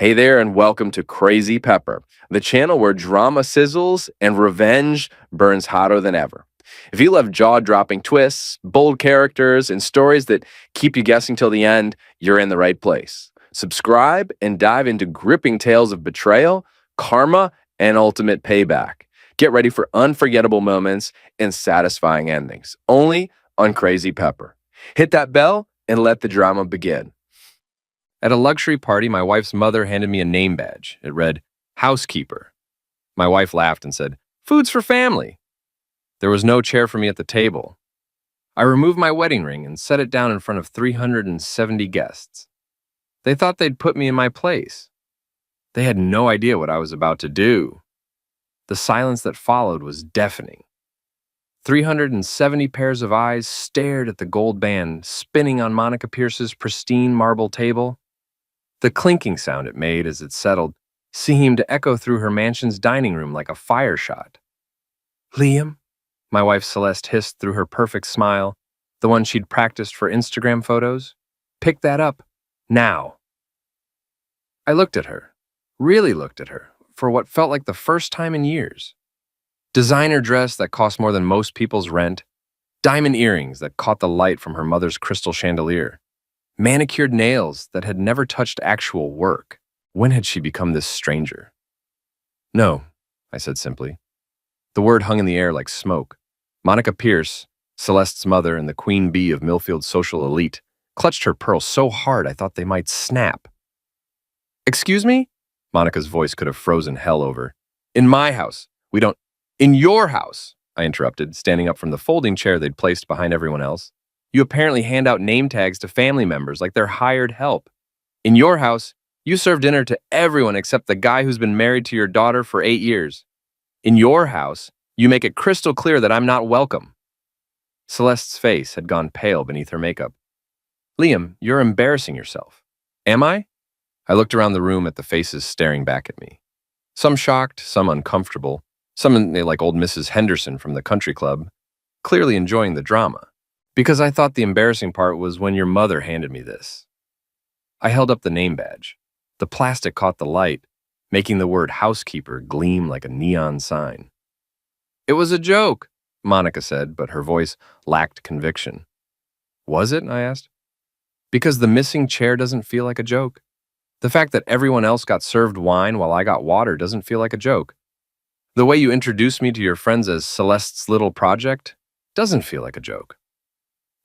Hey there, and welcome to Crazy Pepper, the channel where drama sizzles and revenge burns hotter than ever. If you love jaw dropping twists, bold characters, and stories that keep you guessing till the end, you're in the right place. Subscribe and dive into gripping tales of betrayal, karma, and ultimate payback. Get ready for unforgettable moments and satisfying endings, only on Crazy Pepper. Hit that bell and let the drama begin. At a luxury party, my wife's mother handed me a name badge. It read, Housekeeper. My wife laughed and said, Food's for family. There was no chair for me at the table. I removed my wedding ring and set it down in front of 370 guests. They thought they'd put me in my place. They had no idea what I was about to do. The silence that followed was deafening. 370 pairs of eyes stared at the gold band spinning on Monica Pierce's pristine marble table. The clinking sound it made as it settled seemed to echo through her mansion's dining room like a fire shot. Liam? My wife Celeste hissed through her perfect smile, the one she'd practiced for Instagram photos. Pick that up, now. I looked at her, really looked at her, for what felt like the first time in years. Designer dress that cost more than most people's rent, diamond earrings that caught the light from her mother's crystal chandelier, manicured nails that had never touched actual work. When had she become this stranger? No, I said simply. The word hung in the air like smoke. Monica Pierce, Celeste's mother and the queen bee of Millfield's social elite, clutched her pearls so hard I thought they might snap. Excuse me? Monica's voice could have frozen hell over. In my house, we don't— In your house, I interrupted, standing up from the folding chair they'd placed behind everyone else. You apparently hand out name tags to family members like they're hired help. In your house, you serve dinner to everyone except the guy who's been married to your daughter for 8 years. In your house, you make it crystal clear that I'm not welcome. Celeste's face had gone pale beneath her makeup. Liam, you're embarrassing yourself. Am I? I looked around the room at the faces staring back at me. Some shocked, some uncomfortable, some like old Mrs. Henderson from the country club, clearly enjoying the drama. Because I thought the embarrassing part was when your mother handed me this. I held up the name badge. The plastic caught the light, making the word housekeeper gleam like a neon sign. It was a joke, Monica said, but her voice lacked conviction. Was it? I asked. Because the missing chair doesn't feel like a joke. The fact that everyone else got served wine while I got water doesn't feel like a joke. The way you introduced me to your friends as Celeste's little project doesn't feel like a joke.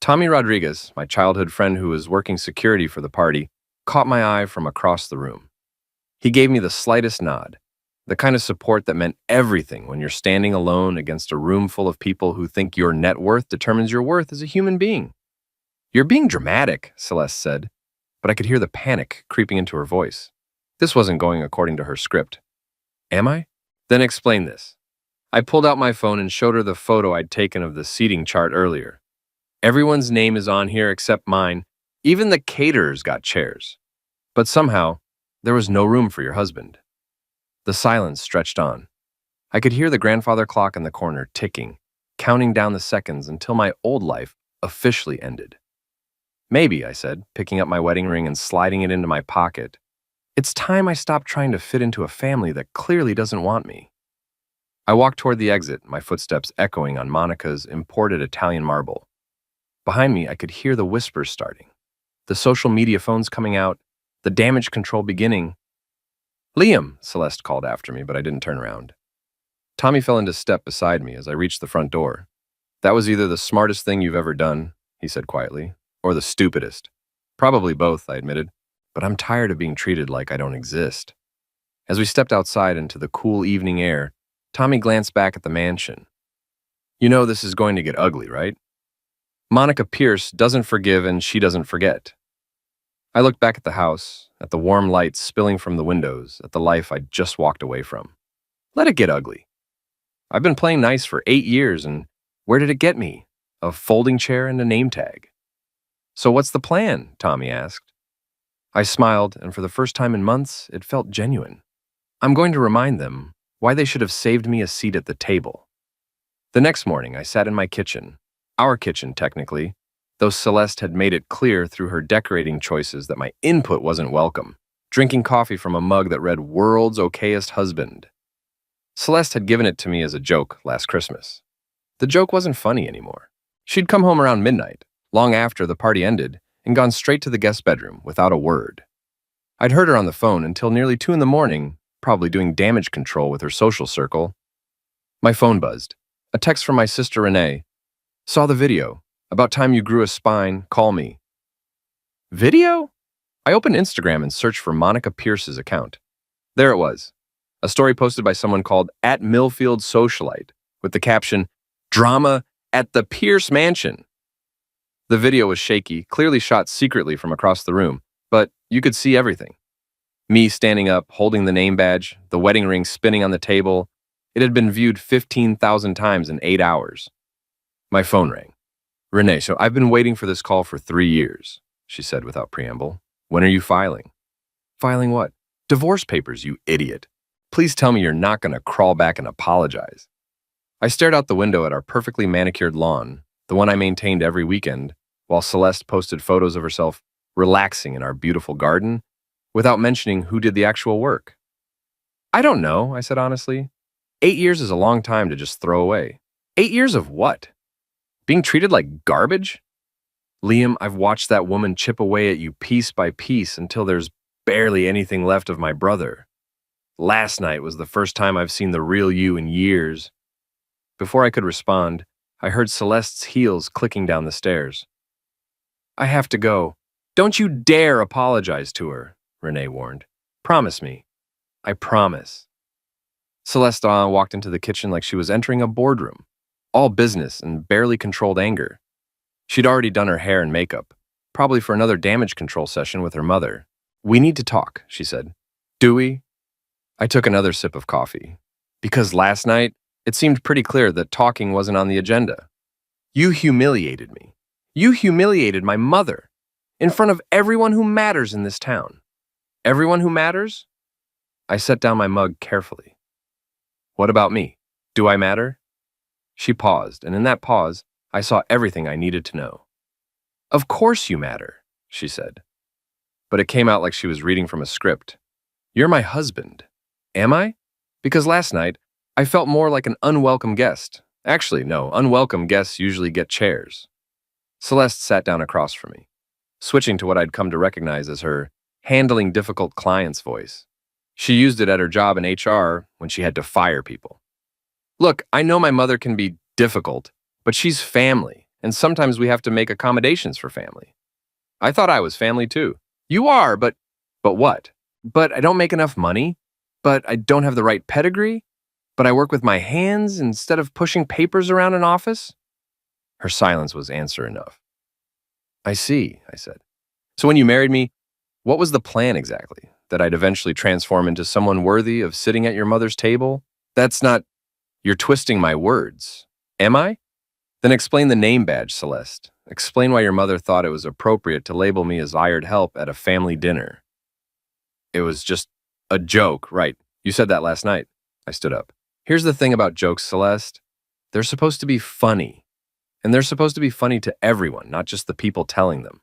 Tommy Rodriguez, my childhood friend who was working security for the party, caught my eye from across the room. He gave me the slightest nod, the kind of support that meant everything when you're standing alone against a room full of people who think your net worth determines your worth as a human being. You're being dramatic, Celeste said, but I could hear the panic creeping into her voice. This wasn't going according to her script. Am I? Then explain this. I pulled out my phone and showed her the photo I'd taken of the seating chart earlier. Everyone's name is on here except mine. Even the caterers got chairs. But somehow, there was no room for your husband. The silence stretched on. I could hear the grandfather clock in the corner ticking, counting down the seconds until my old life officially ended. Maybe, I said, picking up my wedding ring and sliding it into my pocket. It's time I stopped trying to fit into a family that clearly doesn't want me. I walked toward the exit, my footsteps echoing on Monica's imported Italian marble. Behind me, I could hear the whispers starting, the social media phones coming out, the damage control beginning. Liam, Celeste called after me, but I didn't turn around. Tommy fell into step beside me as I reached the front door. That was either the smartest thing you've ever done, he said quietly, or the stupidest. Probably both, I admitted, but I'm tired of being treated like I don't exist. As we stepped outside into the cool evening air, Tommy glanced back at the mansion. You know this is going to get ugly, right? Monica Pierce doesn't forgive and she doesn't forget. I looked back at the house, at the warm lights spilling from the windows, at the life I'd just walked away from. Let it get ugly. I've been playing nice for 8 years, and where did it get me? A folding chair and a name tag. So what's the plan? Tommy asked. I smiled, and for the first time in months, it felt genuine. I'm going to remind them why they should have saved me a seat at the table. The next morning, I sat in my kitchen, our kitchen technically, though Celeste had made it clear through her decorating choices that my input wasn't welcome. drinking coffee from a mug that read World's Okayest Husband. Celeste had given it to me as a joke last Christmas. The joke wasn't funny anymore. She'd come home around midnight, long after the party ended, and gone straight to the guest bedroom without a word. I'd heard her on the phone until nearly 2 in the morning, probably doing damage control with her social circle. My phone buzzed. A text from my sister Renee. Saw the video. About time you grew a spine, call me. Video? I opened Instagram and searched for Monica Pierce's account. There it was. A story posted by someone called @MillfieldSocialite with the caption, Drama at the Pierce Mansion. The video was shaky, clearly shot secretly from across the room, but you could see everything. Me standing up, holding the name badge, the wedding ring spinning on the table. It had been viewed 15,000 times in 8 hours. My phone rang. Renee, so I've been waiting for this call for 3 years, she said without preamble. When are you filing? Filing what? Divorce papers, you idiot. Please tell me you're not going to crawl back and apologize. I stared out the window at our perfectly manicured lawn, the one I maintained every weekend, while Celeste posted photos of herself relaxing in our beautiful garden, without mentioning who did the actual work. I don't know, I said honestly. 8 years is a long time to just throw away. 8 years of what? Being treated like garbage? Liam, I've watched that woman chip away at you piece by piece until there's barely anything left of my brother. Last night was the first time I've seen the real you in years. Before I could respond, I heard Celeste's heels clicking down the stairs. I have to go. Don't you dare apologize to her, Renee warned. Promise me. I promise. Celeste walked into the kitchen like she was entering a boardroom, all business and barely controlled anger. She'd already done her hair and makeup, probably for another damage control session with her mother. We need to talk, she said. Do we? I took another sip of coffee. Because last night, it seemed pretty clear that talking wasn't on the agenda. You humiliated me. You humiliated my mother in front of everyone who matters in this town. Everyone who matters? I set down my mug carefully. What about me? Do I matter? She paused, and in that pause, I saw everything I needed to know. Of course you matter, she said. But it came out like she was reading from a script. You're my husband. Am I? Because last night, I felt more like an unwelcome guest. Actually, no, unwelcome guests usually get chairs. Celeste sat down across from me, switching to what I'd come to recognize as her handling difficult clients voice. She used it at her job in HR when she had to fire people. Look, I know my mother can be difficult, but she's family, and sometimes we have to make accommodations for family. I thought I was family too. You are, but what? But I don't make enough money? But I don't have the right pedigree? But I work with my hands instead of pushing papers around an office? Her silence was answer enough. I see, I said. So when you married me, what was the plan exactly? That I'd eventually transform into someone worthy of sitting at your mother's table? That's not... You're twisting my words. Am I? Then explain the name badge, Celeste. Explain why your mother thought it was appropriate to label me as hired help at a family dinner. It was just a joke, right? You said that last night. I stood up. Here's the thing about jokes, Celeste. They're supposed to be funny. And they're supposed to be funny to everyone, not just the people telling them.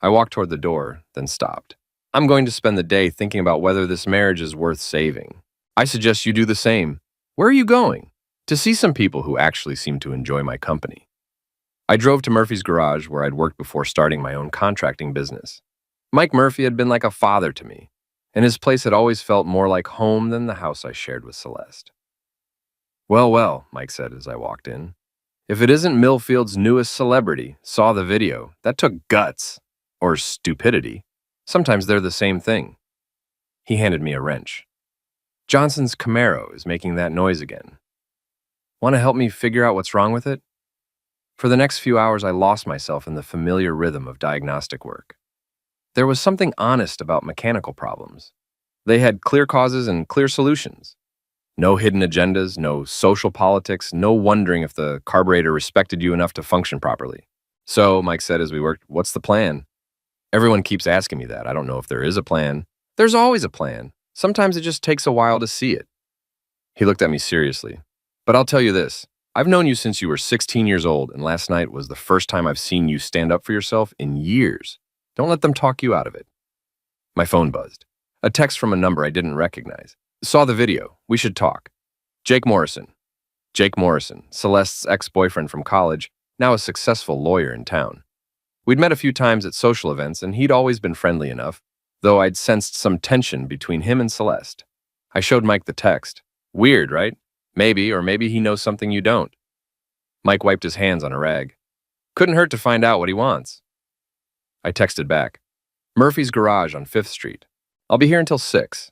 I walked toward the door, then stopped. I'm going to spend the day thinking about whether this marriage is worth saving. I suggest you do the same. Where are you going? To see some people who actually seem to enjoy my company. I drove to Murphy's garage where I'd worked before starting my own contracting business. Mike Murphy had been like a father to me, and his place had always felt more like home than the house I shared with Celeste. Well, well, Mike said as I walked in. If it isn't Millfield's newest celebrity, saw the video, that took guts. Or stupidity. Sometimes they're the same thing. He handed me a wrench. Johnson's Camaro is making that noise again. Want to help me figure out what's wrong with it? For the next few hours, I lost myself in the familiar rhythm of diagnostic work. There was something honest about mechanical problems. They had clear causes and clear solutions. No hidden agendas, no social politics, no wondering if the carburetor respected you enough to function properly. So, Mike said as we worked, what's the plan? Everyone keeps asking me that. I don't know if there is a plan. There's always a plan. Sometimes it just takes a while to see it. He looked at me seriously. But I'll tell you this. I've known you since you were 16 years old, and last night was the first time I've seen you stand up for yourself in years. Don't let them talk you out of it. My phone buzzed. A text from a number I didn't recognize. Saw the video. We should talk. Jake Morrison. Jake Morrison, Celeste's ex-boyfriend from college, now a successful lawyer in town. We'd met a few times at social events, and he'd always been friendly enough, though I'd sensed some tension between him and Celeste. I showed Mike the text. Weird, right? Maybe, or maybe he knows something you don't. Mike wiped his hands on a rag. Couldn't hurt to find out what he wants. I texted back. Murphy's garage on 5th Street. I'll be here until 6.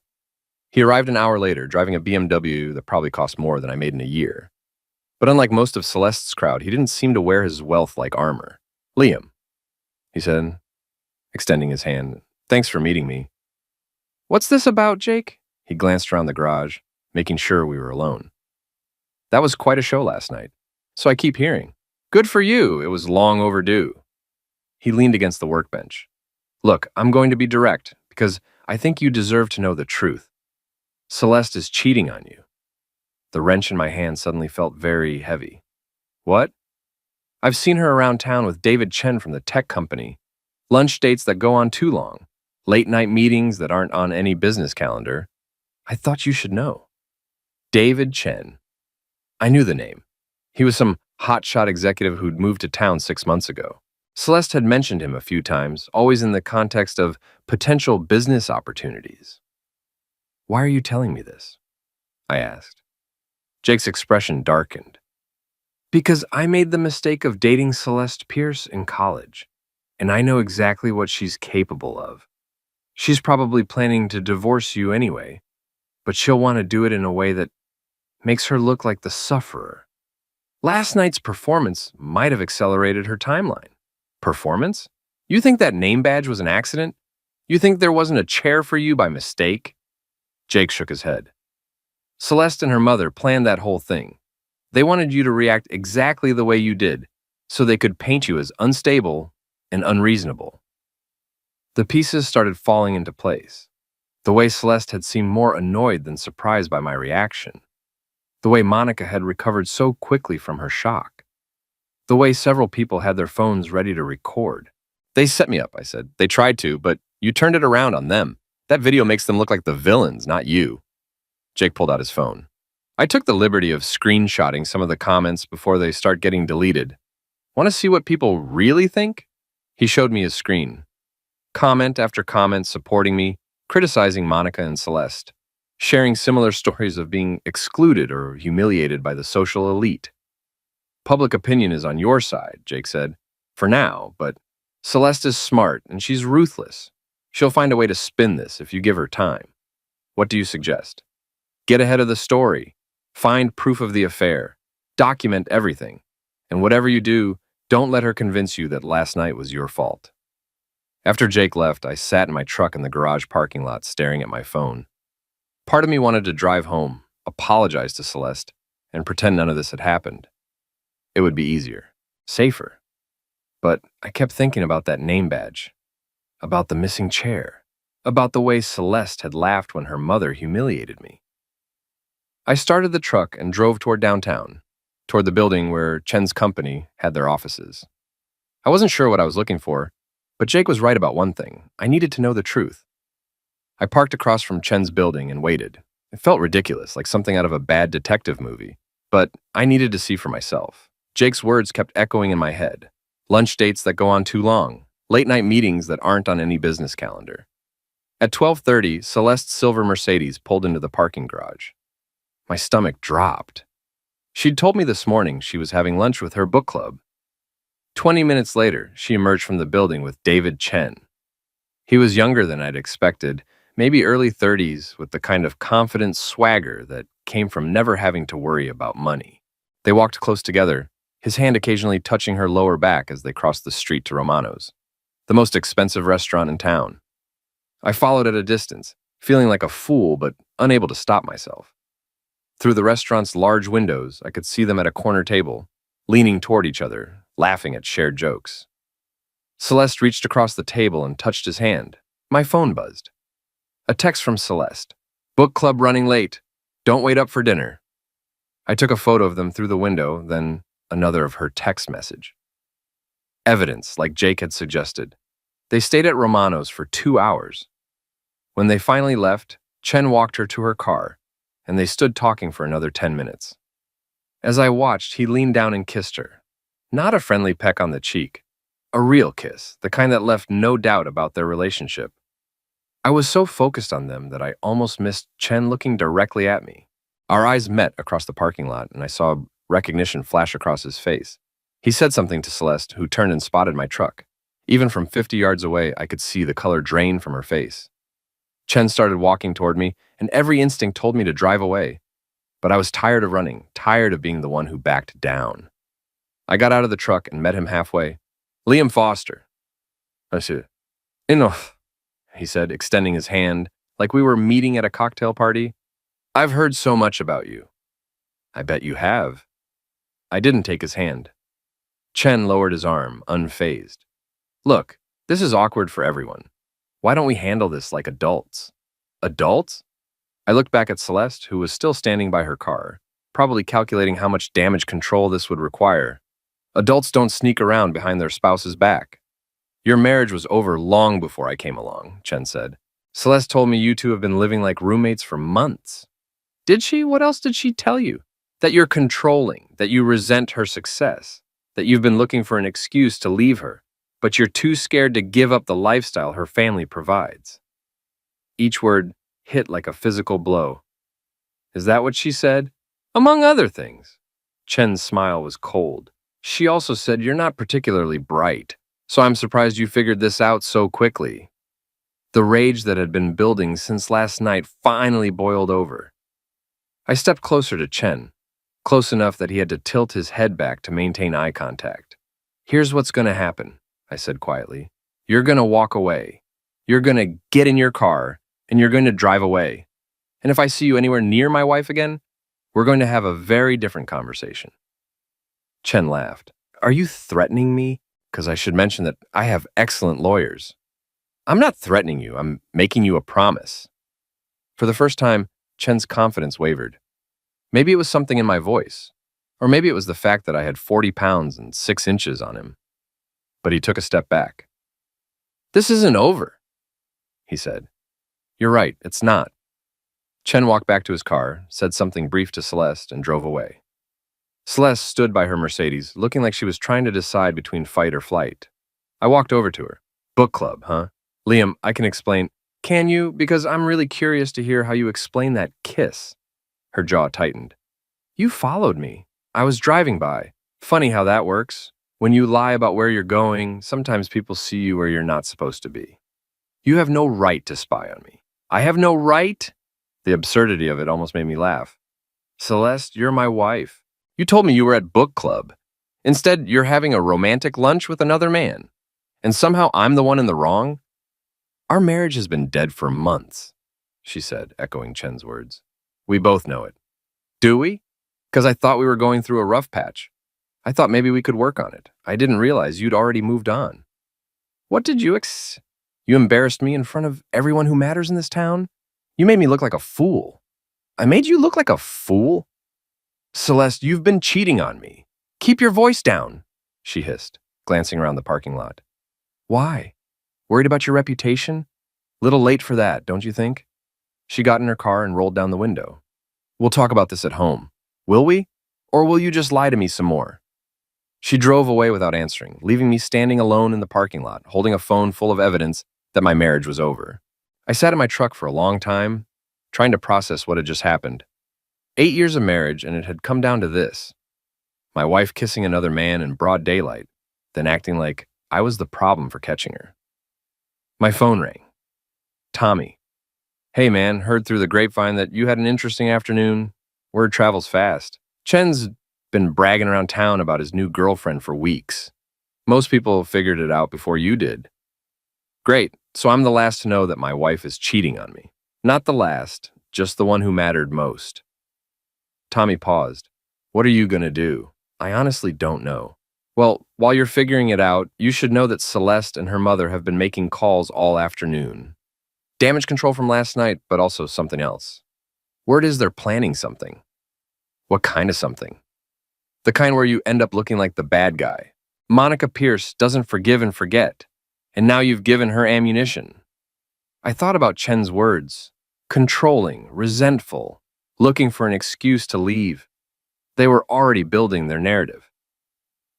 He arrived an hour later, driving a BMW that probably cost more than I made in a year. But unlike most of Celeste's crowd, he didn't seem to wear his wealth like armor. Liam, he said, extending his hand. Thanks for meeting me. What's this about, Jake? He glanced around the garage, making sure we were alone. That was quite a show last night, so I keep hearing. Good for you, it was long overdue. He leaned against the workbench. Look, I'm going to be direct, because I think you deserve to know the truth. Celeste is cheating on you. The wrench in my hand suddenly felt very heavy. What? I've seen her around town with David Chen from the tech company. Lunch dates that go on too long. Late-night meetings that aren't on any business calendar. I thought you should know. David Chen. I knew the name. He was some hotshot executive who'd moved to town 6 months ago. Celeste had mentioned him a few times, always in the context of potential business opportunities. Why are you telling me this? I asked. Jake's expression darkened. Because I made the mistake of dating Celeste Pierce in college, and I know exactly what she's capable of. She's probably planning to divorce you anyway, but she'll want to do it in a way that makes her look like the sufferer. Last night's performance might have accelerated her timeline. Performance? You think that name badge was an accident? You think there wasn't a chair for you by mistake? Jake shook his head. Celeste and her mother planned that whole thing. They wanted you to react exactly the way you did, so they could paint you as unstable and unreasonable. The pieces started falling into place. The way Celeste had seemed more annoyed than surprised by my reaction. The way Monica had recovered so quickly from her shock. The way several people had their phones ready to record. They set me up, I said. They tried to, but you turned it around on them. That video makes them look like the villains, not you. Jake pulled out his phone. I took the liberty of screenshotting some of the comments before they start getting deleted. Want to see what people really think? He showed me his screen. Comment after comment supporting me, criticizing Monica and Celeste, sharing similar stories of being excluded or humiliated by the social elite. Public opinion is on your side, Jake said, for now, but Celeste is smart and she's ruthless. She'll find a way to spin this if you give her time. What do you suggest? Get ahead of the story. Find proof of the affair. Document everything. And whatever you do, don't let her convince you that last night was your fault. After Jake left, I sat in my truck in the garage parking lot staring at my phone. Part of me wanted to drive home, apologize to Celeste, and pretend none of this had happened. It would be easier, safer. But I kept thinking about that name badge, about the missing chair, about the way Celeste had laughed when her mother humiliated me. I started the truck and drove toward downtown, toward the building where Chen's company had their offices. I wasn't sure what I was looking for, but Jake was right about one thing. I needed to know the truth. I parked across from Chen's building and waited. It felt ridiculous, like something out of a bad detective movie, but I needed to see for myself. Jake's words kept echoing in my head. Lunch dates that go on too long, late-night meetings that aren't on any business calendar. At 12:30, Celeste's silver Mercedes pulled into the parking garage. My stomach dropped. She'd told me this morning she was having lunch with her book club. 20 minutes later, she emerged from the building with David Chen. He was younger than I'd expected, maybe early 30s, with the kind of confident swagger that came from never having to worry about money. They walked close together, his hand occasionally touching her lower back as they crossed the street to Romano's, the most expensive restaurant in town. I followed at a distance, feeling like a fool but unable to stop myself. Through the restaurant's large windows, I could see them at a corner table, leaning toward each other, laughing at shared jokes. Celeste reached across the table and touched his hand. My phone buzzed. A text from Celeste. Book club running late. Don't wait up for dinner. I took a photo of them through the window, then another of her text message. Evidence, like Jake had suggested. They stayed at Romano's for 2 hours. When they finally left, Chen walked her to her car, and they stood talking for another 10 minutes. As I watched, he leaned down and kissed her. Not a friendly peck on the cheek, a real kiss, the kind that left no doubt about their relationship. I was so focused on them that I almost missed Chen looking directly at me. Our eyes met across the parking lot, and I saw recognition flash across his face. He said something to Celeste, who turned and spotted my truck. Even from 50 yards away, I could see the color drain from her face. Chen started walking toward me, and every instinct told me to drive away. But I was tired of running, tired of being the one who backed down. I got out of the truck and met him halfway. Liam Foster. I said, enough, he said, extending his hand, like we were meeting at a cocktail party. I've heard so much about you. I bet you have. I didn't take his hand. Chen lowered his arm, unfazed. Look, this is awkward for everyone. Why don't we handle this like adults? Adults? I looked back at Celeste, who was still standing by her car, probably calculating how much damage control this would require. Adults don't sneak around behind their spouse's back. Your marriage was over long before I came along, Chen said. Celeste told me you two have been living like roommates for months. Did she? What else did she tell you? That you're controlling, that you resent her success, that you've been looking for an excuse to leave her, but you're too scared to give up the lifestyle her family provides. Each word hit like a physical blow. Is that what she said? Among other things. Chen's smile was cold. She also said you're not particularly bright, so I'm surprised you figured this out so quickly. The rage that had been building since last night finally boiled over. I stepped closer to Chen, close enough that he had to tilt his head back to maintain eye contact. Here's what's going to happen, I said quietly. You're going to walk away. You're going to get in your car, and you're going to drive away. And if I see you anywhere near my wife again, we're going to have a very different conversation. Chen laughed. Are you threatening me? Because I should mention that I have excellent lawyers. I'm not threatening you. I'm making you a promise. For the first time, Chen's confidence wavered. Maybe it was something in my voice, or maybe it was the fact that I had 40 pounds and 6 inches on him. But he took a step back. This isn't over, he said. You're right, it's not. Chen walked back to his car, said something brief to Celeste, and drove away. Celeste stood by her Mercedes, looking like she was trying to decide between fight or flight. I walked over to her. Book club, huh? Liam, I can explain. Can you? Because I'm really curious to hear how you explain that kiss. Her jaw tightened. You followed me. I was driving by. Funny how that works. When you lie about where you're going, sometimes people see you where you're not supposed to be. You have no right to spy on me. I have no right? The absurdity of it almost made me laugh. Celeste, you're my wife. You told me you were at book club. Instead, you're having a romantic lunch with another man. And somehow I'm the one in the wrong? Our marriage has been dead for months, she said, echoing Chen's words. We both know it. Do we? Because I thought we were going through a rough patch. I thought maybe we could work on it. I didn't realize you'd already moved on. What did you You embarrassed me in front of everyone who matters in this town? You made me look like a fool. I made you look like a fool? Celeste, you've been cheating on me. Keep your voice down, she hissed, glancing around the parking lot. Why? Worried about your reputation? Little late for that, don't you think? She got in her car and rolled down the window. We'll talk about this at home. Will we? Or will you just lie to me some more? She drove away without answering, leaving me standing alone in the parking lot, holding a phone full of evidence that my marriage was over. I sat in my truck for a long time, trying to process what had just happened. 8 years of marriage, and it had come down to this. My wife kissing another man in broad daylight, then acting like I was the problem for catching her. My phone rang. Tommy. Hey man, heard through the grapevine that you had an interesting afternoon. Word travels fast. Chen's been bragging around town about his new girlfriend for weeks. Most people figured it out before you did. Great, so I'm the last to know that my wife is cheating on me. Not the last, just the one who mattered most. Tommy paused. What are you gonna do? I honestly don't know. Well, while you're figuring it out, you should know that Celeste and her mother have been making calls all afternoon. Damage control from last night, but also something else. Word is they're planning something. What kind of something? The kind where you end up looking like the bad guy. Monica Pierce doesn't forgive and forget, and now you've given her ammunition. I thought about Chen's words: controlling, resentful, looking for an excuse to leave. They were already building their narrative.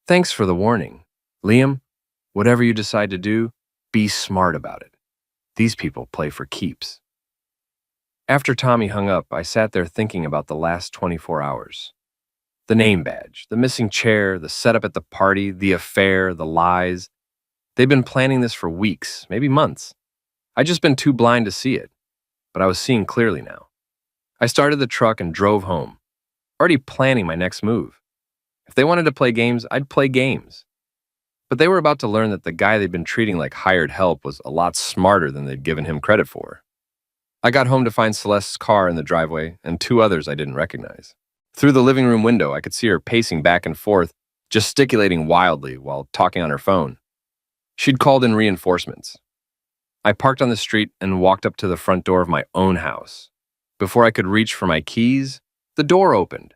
Thanks for the warning. Liam, whatever you decide to do, be smart about it. These people play for keeps. After Tommy hung up, I sat there thinking about the last 24 hours. The name badge, the missing chair, the setup at the party, the affair, the lies. They'd been planning this for weeks, maybe months. I'd just been too blind to see it, but I was seeing clearly now. I started the truck and drove home, already planning my next move. If they wanted to play games, I'd play games. But they were about to learn that the guy they'd been treating like hired help was a lot smarter than they'd given him credit for. I got home to find Celeste's car in the driveway and two others I didn't recognize. Through the living room window, I could see her pacing back and forth, gesticulating wildly while talking on her phone. She'd called in reinforcements. I parked on the street and walked up to the front door of my own house. Before I could reach for my keys, the door opened.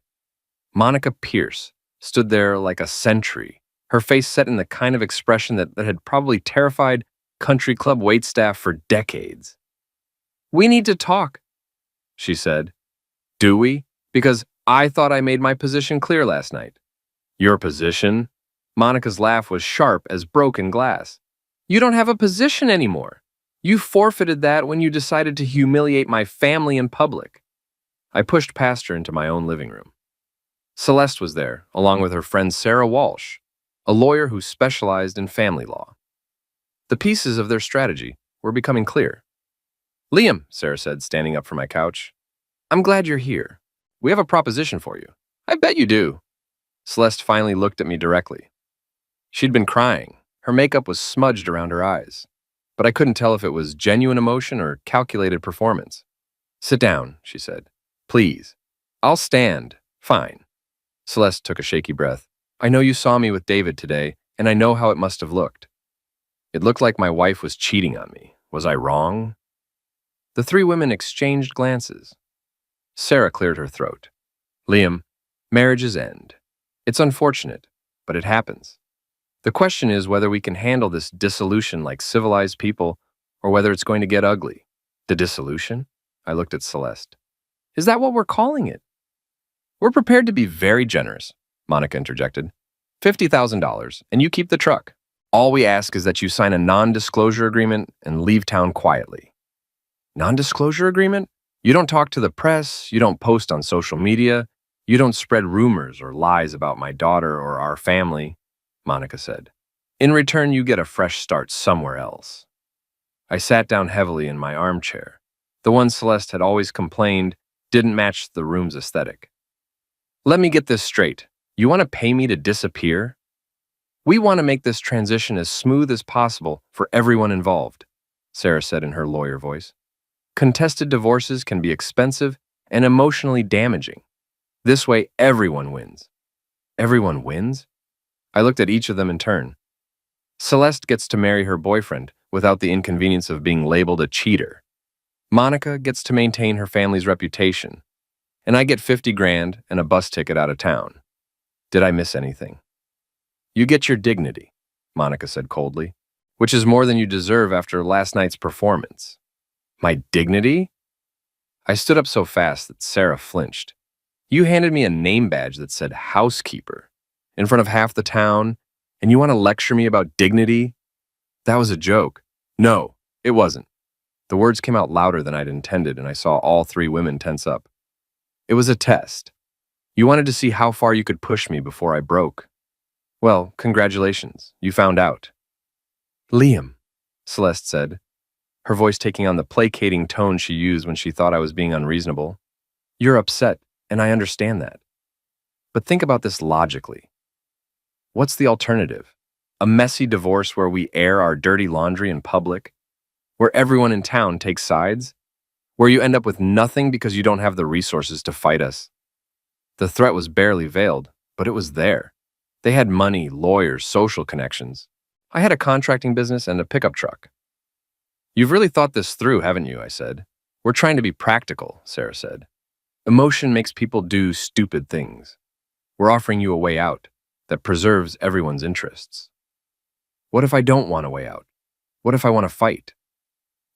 Monica Pierce stood there like a sentry, her face set in the kind of expression that had probably terrified country club waitstaff for decades. "We need to talk," she said. "Do we? Because I thought I made my position clear last night." "Your position?" Monica's laugh was sharp as broken glass. "You don't have a position anymore. You forfeited that when you decided to humiliate my family in public." I pushed past her into my own living room. Celeste was there, along with her friend Sarah Walsh, a lawyer who specialized in family law. The pieces of their strategy were becoming clear. "Liam," Sarah said, standing up from my couch, "I'm glad you're here. We have a proposition for you." "I bet you do." Celeste finally looked at me directly. She'd been crying. Her makeup was smudged around her eyes, but I couldn't tell if it was genuine emotion or calculated performance. "Sit down," she said. "Please." "I'll stand. Fine." Celeste took a shaky breath. "I know you saw me with David today, and I know how it must have looked. It looked like my wife was cheating on me. Was I wrong?" The three women exchanged glances. Sarah cleared her throat. "Liam, marriages end. It's unfortunate, but it happens. The question is whether we can handle this dissolution like civilized people or whether it's going to get ugly." "The dissolution?" I looked at Celeste. "Is that what we're calling it?" "We're prepared to be very generous," Monica interjected. $50,000, and you keep the truck. All we ask is that you sign a non-disclosure agreement and leave town quietly." "Non-disclosure agreement? You don't talk to the press, you don't post on social media, you don't spread rumors or lies about my daughter or our family," Monica said. "In return, you get a fresh start somewhere else." I sat down heavily in my armchair. The one Celeste had always complained didn't match the room's aesthetic. "Let me get this straight. You want to pay me to disappear?" "We want to make this transition as smooth as possible for everyone involved," Sarah said in her lawyer voice. "Contested divorces can be expensive and emotionally damaging. This way, everyone wins." "Everyone wins?" I looked at each of them in turn. Celeste gets to marry her boyfriend without the inconvenience of being labeled a cheater. Monica gets to maintain her family's reputation. And I get 50 grand and a bus ticket out of town. Did I miss anything? "You get your dignity," Monica said coldly, "which is more than you deserve after last night's performance." "My dignity?" I stood up so fast that Sarah flinched. "You handed me a name badge that said housekeeper in front of half the town, and you want to lecture me about dignity? That was a joke." "No, it wasn't." The words came out louder than I'd intended, and I saw all three women tense up. "It was a test. You wanted to see how far you could push me before I broke. Well, congratulations, you found out." "Liam," Celeste said, her voice taking on the placating tone she used when she thought I was being unreasonable. "You're upset, and I understand that. But think about this logically. What's the alternative? A messy divorce where we air our dirty laundry in public? Where everyone in town takes sides? Where you end up with nothing because you don't have the resources to fight us?" The threat was barely veiled, but it was there. They had money, lawyers, social connections. I had a contracting business and a pickup truck. "You've really thought this through, haven't you?" I said. "We're trying to be practical," Sarah said. "Emotion makes people do stupid things. We're offering you a way out that preserves everyone's interests." "What if I don't want a way out? What if I want to fight?"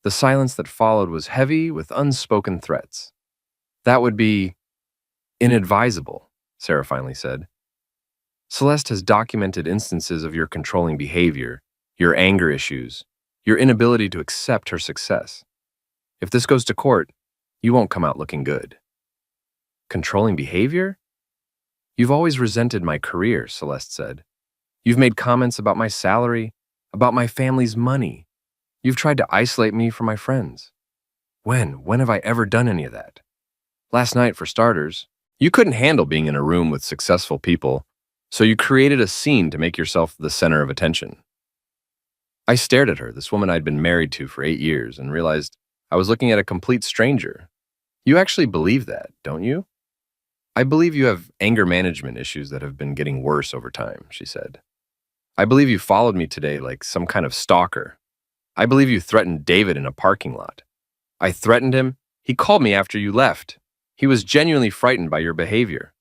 The silence that followed was heavy with unspoken threats. That would be inadvisable, Sarah finally said. Celeste has documented instances of your controlling behavior, your anger issues, your inability to accept her success. If this goes to court, you won't come out looking good. Controlling behavior? You've always resented my career, Celeste said. You've made comments about my salary, about my family's money. You've tried to isolate me from my friends. When have I ever done any of that? Last night, for starters, you couldn't handle being in a room with successful people, so you created a scene to make yourself the center of attention. I stared at her, this woman I'd been married to for 8 years, and realized I was looking at a complete stranger. You actually believe that, don't you? I believe you have anger management issues that have been getting worse over time, she said. I believe you followed me today like some kind of stalker. I believe you threatened David in a parking lot. I threatened him. He called me after you left. He was genuinely frightened by your behavior.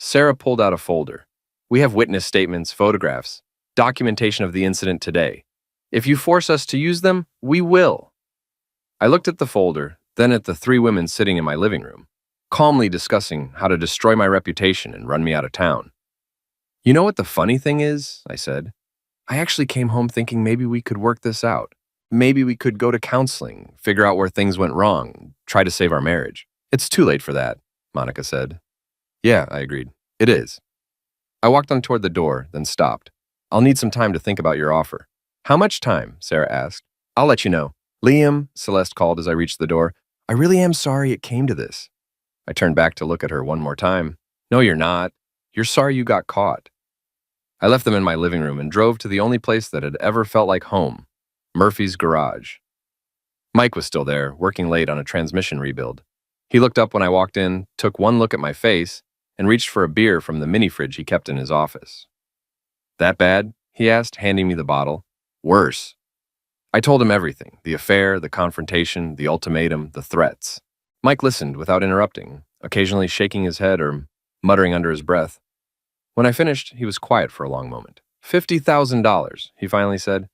Sarah pulled out a folder. We have witness statements, photographs, documentation of the incident today. If you force us to use them, we will. I looked at the folder, then at the 3 women sitting in my living room, calmly discussing how to destroy my reputation and run me out of town. You know what the funny thing is? I said. I actually came home thinking maybe we could work this out. Maybe we could go to counseling, figure out where things went wrong, try to save our marriage. It's too late for that, Monica said. Yeah, I agreed. It is. I walked on toward the door, then stopped. I'll need some time to think about your offer. How much time? Sarah asked. I'll let you know. Liam, Celeste called as I reached the door. I really am sorry it came to this. I turned back to look at her one more time. No, you're not. You're sorry you got caught. I left them in my living room and drove to the only place that had ever felt like home, Murphy's garage. Mike was still there, working late on a transmission rebuild. He looked up when I walked in, took one look at my face, and reached for a beer from the mini fridge he kept in his office. That bad? He asked, handing me the bottle. Worse. I told him everything, the affair, the confrontation, the ultimatum, the threats. Mike listened without interrupting, occasionally shaking his head or muttering under his breath. When I finished, he was quiet for a long moment. $50,000, he finally said.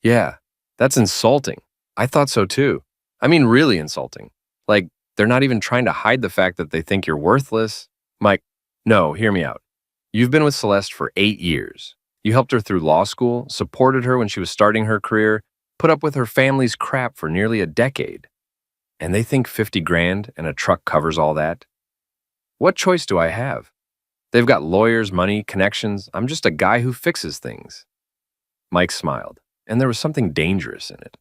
Yeah, that's insulting. I thought so too. I mean, really insulting. Like, they're not even trying to hide the fact that they think you're worthless. Mike, no, hear me out. You've been with Celeste for 8 years. You helped her through law school, supported her when she was starting her career, put up with her family's crap for nearly a decade. And they think 50 grand and a truck covers all that? What choice do I have? They've got lawyers, money, connections. I'm just a guy who fixes things. Mike smiled, and there was something dangerous in it.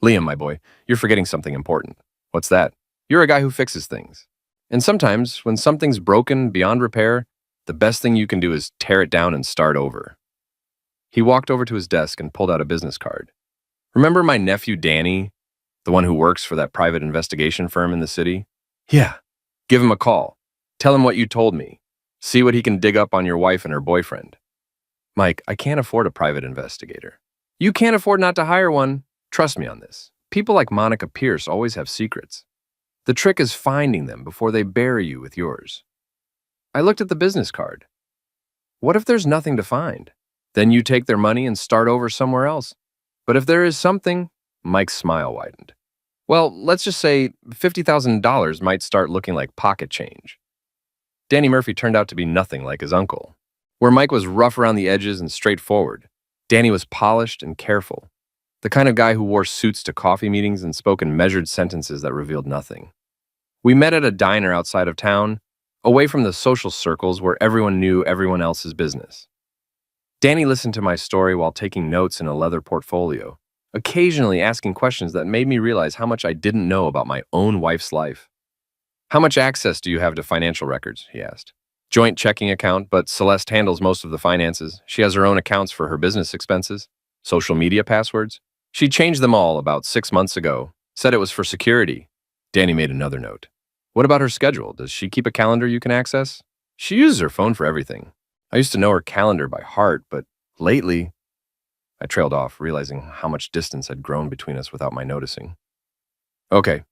Liam, my boy, you're forgetting something important. What's that? You're a guy who fixes things. And sometimes, when something's broken beyond repair, the best thing you can do is tear it down and start over. He walked over to his desk and pulled out a business card. Remember my nephew Danny, the one who works for that private investigation firm in the city? Yeah. Give him a call. Tell him what you told me. See what he can dig up on your wife and her boyfriend. Mike, I can't afford a private investigator. You can't afford not to hire one. Trust me on this. People like Monica Pierce always have secrets. The trick is finding them before they bury you with yours. I looked at the business card. What if there's nothing to find? Then you take their money and start over somewhere else. But if there is something, Mike's smile widened. Well, let's just say $50,000 might start looking like pocket change. Danny Murphy turned out to be nothing like his uncle. Where Mike was rough around the edges and straightforward, Danny was polished and careful. The kind of guy who wore suits to coffee meetings and spoke in measured sentences that revealed nothing. We met at a diner outside of town, away from the social circles where everyone knew everyone else's business. Danny listened to my story while taking notes in a leather portfolio, occasionally asking questions that made me realize how much I didn't know about my own wife's life. How much access do you have to financial records? He asked. Joint checking account, but Celeste handles most of the finances. She has her own accounts for her business expenses. Social media passwords. She changed them all about 6 months ago. Said it was for security. Danny made another note. What about her schedule? Does she keep a calendar you can access? She uses her phone for everything. I used to know her calendar by heart, but lately... I trailed off, realizing how much distance had grown between us without my noticing. Okay,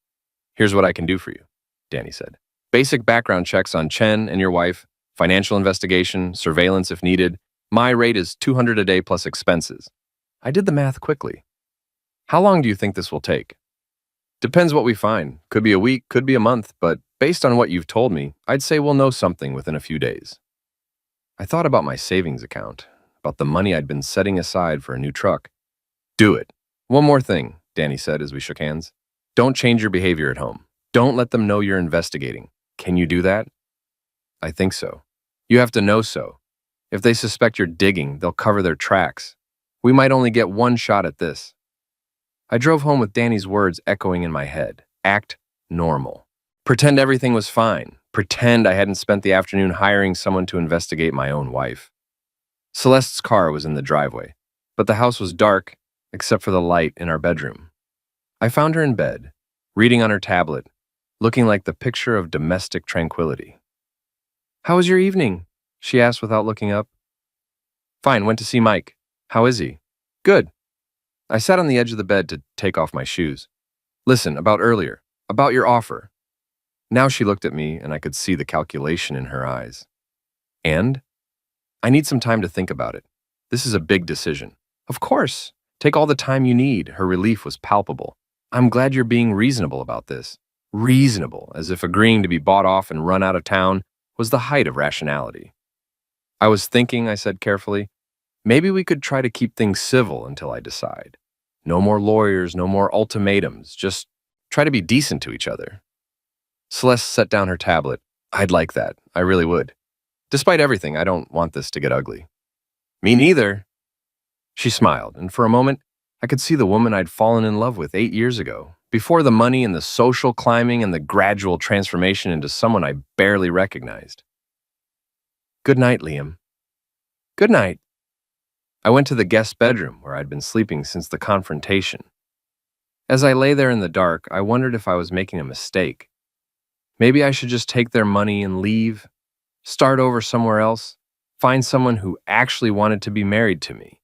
here's what I can do for you, Danny said. Basic background checks on Chen and your wife, financial investigation, surveillance if needed. My rate is $200 a day plus expenses. I did the math quickly. How long do you think this will take? Depends what we find. Could be a week, could be a month, but based on what you've told me, I'd say we'll know something within a few days. I thought about my savings account, about the money I'd been setting aside for a new truck. Do it. One more thing, Danny said as we shook hands. Don't change your behavior at home. Don't let them know you're investigating. Can you do that? I think so. You have to know so. If they suspect you're digging, they'll cover their tracks. We might only get one shot at this. I drove home with Danny's words echoing in my head. Act normal. Pretend everything was fine. Pretend I hadn't spent the afternoon hiring someone to investigate my own wife. Celeste's car was in the driveway, but the house was dark except for the light in our bedroom. I found her in bed, reading on her tablet, looking like the picture of domestic tranquility. "How was your evening?" she asked without looking up. "Fine, went to see Mike. How is he?" "Good." I sat on the edge of the bed to take off my shoes. "Listen, about earlier, about your offer." Now she looked at me and I could see the calculation in her eyes. "And?" "I need some time to think about it. This is a big decision." "Of course. Take all the time you need." Her relief was palpable. "I'm glad you're being reasonable about this." Reasonable, as if agreeing to be bought off and run out of town was the height of rationality. "I was thinking," I said carefully, "maybe we could try to keep things civil until I decide. No more lawyers, no more ultimatums, just try to be decent to each other." Celeste set down her tablet. "I'd like that. I really would. Despite everything, I don't want this to get ugly." "Me neither." She smiled, and for a moment, I could see the woman I'd fallen in love with 8 years ago, before the money and the social climbing and the gradual transformation into someone I barely recognized. "Good night, Liam." "Good night." I went to the guest bedroom where I'd been sleeping since the confrontation. As I lay there in the dark, I wondered if I was making a mistake. Maybe I should just take their money and leave, start over somewhere else, find someone who actually wanted to be married to me.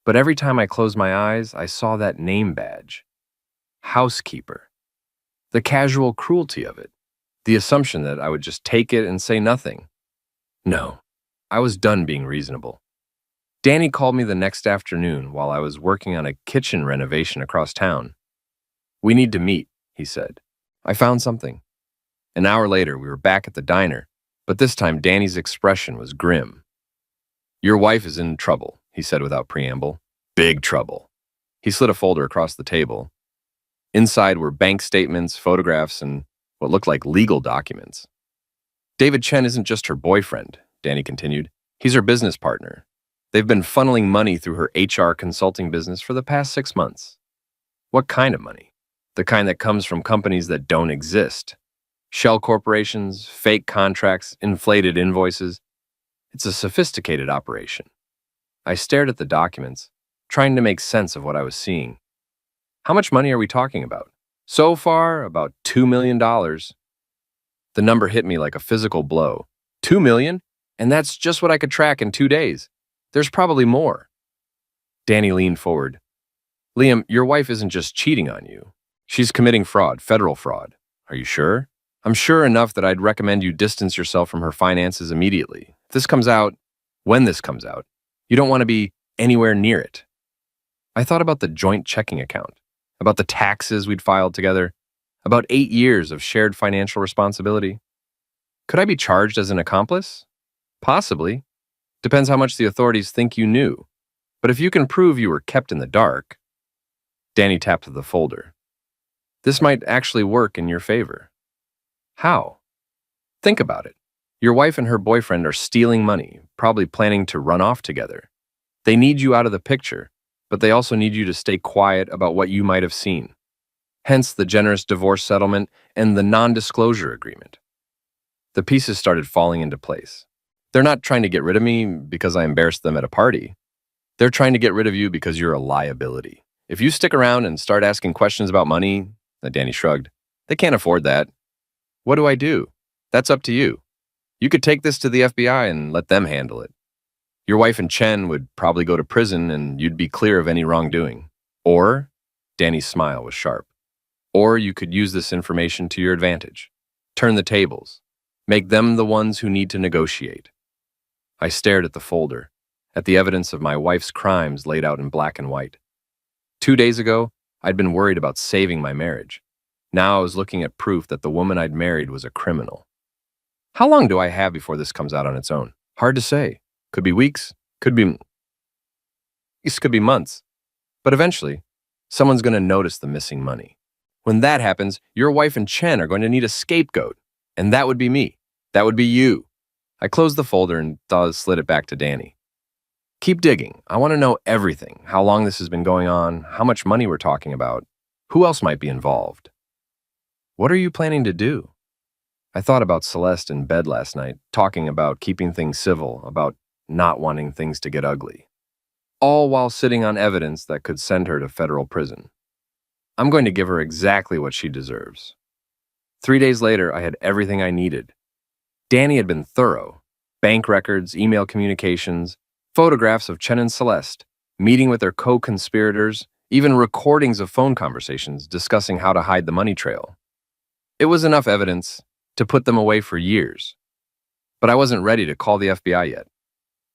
But every time I closed my eyes, I saw that name badge. Housekeeper. The casual cruelty of it. The assumption that I would just take it and say nothing. No, I was done being reasonable. Danny called me the next afternoon while I was working on a kitchen renovation across town. "We need to meet," he said. "I found something." An hour later, we were back at the diner, but this time Danny's expression was grim. "Your wife is in trouble," he said without preamble. "Big trouble." He slid a folder across the table. Inside were bank statements, photographs, and what looked like legal documents. "David Chen isn't just her boyfriend," Danny continued. "He's her business partner. They've been funneling money through her HR consulting business for the past 6 months." "What kind of money?" "The kind that comes from companies that don't exist. Shell corporations, fake contracts, inflated invoices. It's a sophisticated operation." I stared at the documents, trying to make sense of what I was seeing. "How much money are we talking about?" "So far, about $2 million. The number hit me like a physical blow. $2 million? And that's just what I could track in 2 days. There's probably more. Danny leaned forward. "Liam, your wife isn't just cheating on you. She's committing fraud, federal fraud. Are you sure?" "I'm sure enough that I'd recommend you distance yourself from her finances immediately. If this comes out, when this comes out, you don't want to be anywhere near it." I thought about the joint checking account, about the taxes we'd filed together, about 8 years of shared financial responsibility. Could I be charged as an accomplice? Possibly. Depends how much the authorities think you knew. But if you can prove you were kept in the dark. Danny tapped the folder. "This might actually work in your favor." "How?" "Think about it. Your wife and her boyfriend are stealing money, probably planning to run off together. They need you out of the picture, but they also need you to stay quiet about what you might have seen. Hence the generous divorce settlement and the non-disclosure agreement." The pieces started falling into place. They're not trying to get rid of me because I embarrassed them at a party. They're trying to get rid of you because you're a liability. If you stick around and start asking questions about money, Danny shrugged, they can't afford that. What do I do? That's up to you. You could take this to the FBI and let them handle it. Your wife and Chen would probably go to prison and you'd be clear of any wrongdoing. Or, Danny's smile was sharp, or you could use this information to your advantage. Turn the tables. Make them the ones who need to negotiate. I stared at the folder, at the evidence of my wife's crimes laid out in black and white. 2 days ago, I'd been worried about saving my marriage. Now I was looking at proof that the woman I'd married was a criminal. How long do I have before this comes out on its own? Hard to say. Could be weeks, could be months. But eventually, someone's going to notice the missing money. When that happens, your wife and Chen are going to need a scapegoat. And that would be me. That would be you. I closed the folder and slid it back to Danny. Keep digging. I want to know everything. How long this has been going on, how much money we're talking about, who else might be involved. What are you planning to do? I thought about Celeste in bed last night, talking about keeping things civil, about not wanting things to get ugly. All while sitting on evidence that could send her to federal prison. I'm going to give her exactly what she deserves. 3 days later, I had everything I needed. Danny had been thorough. Bank records, email communications, photographs of Chen and Celeste, meeting with their co-conspirators, even recordings of phone conversations discussing how to hide the money trail. It was enough evidence to put them away for years. But I wasn't ready to call the FBI yet.